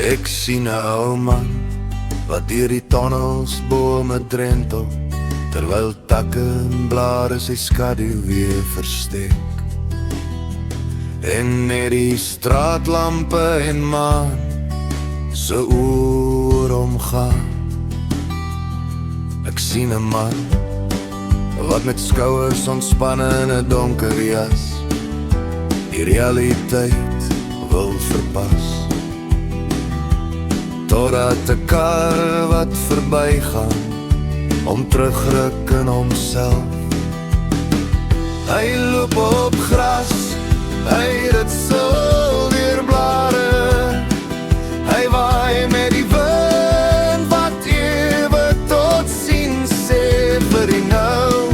Ek sien 'n ou man wat deur die tonnels bome drentel, terwyl takke en blare sy skadu weer verstek. En net die straatlampe en maan se oor omgaan. Ek sien 'n man wat met skouers ontspanne in 'n donker jas die realiteit wil verpas. Totdat 'n kar wat verbygaan om terugruk in homself. Hy loop op gras, hy rit sul deur blare, hy waai met die wind wat ewig tot sien sê vir die nou,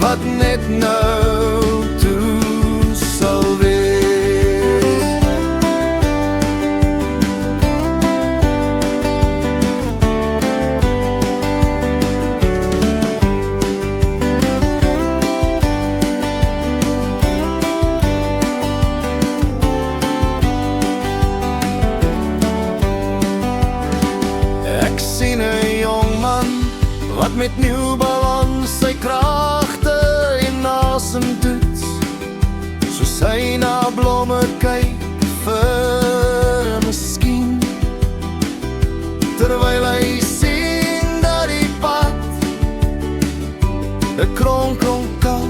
wat net nou toe sal wees. Ek sien 'n jong man wat met nieuw balans sy kragte en asem toets, soos hy na blomme kyk vir 'n miskien, terwyl hy sien dat die pad 'n kronkel kan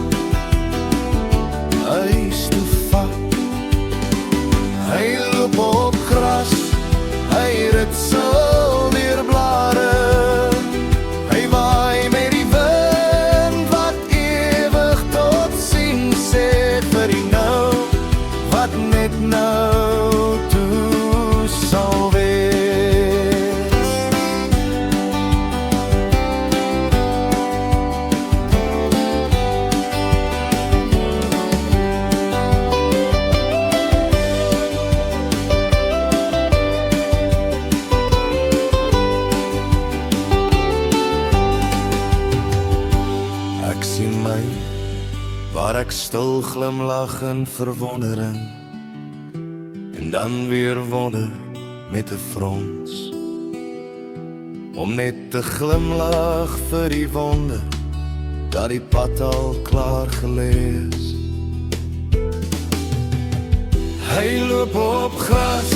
huis toe vat. Hy loop op gras, hy rit sul deur blare, hy waai met die wind wat ewig tot sien sê vir die nou, wat net nou toe sal wees. Ek sien my, waar ek stil glimlag in verwondering, en dan weer wonder met 'n frons, om net te glimlag vir die wonder, dat die pad al klaar gelees. Hy loop op gras,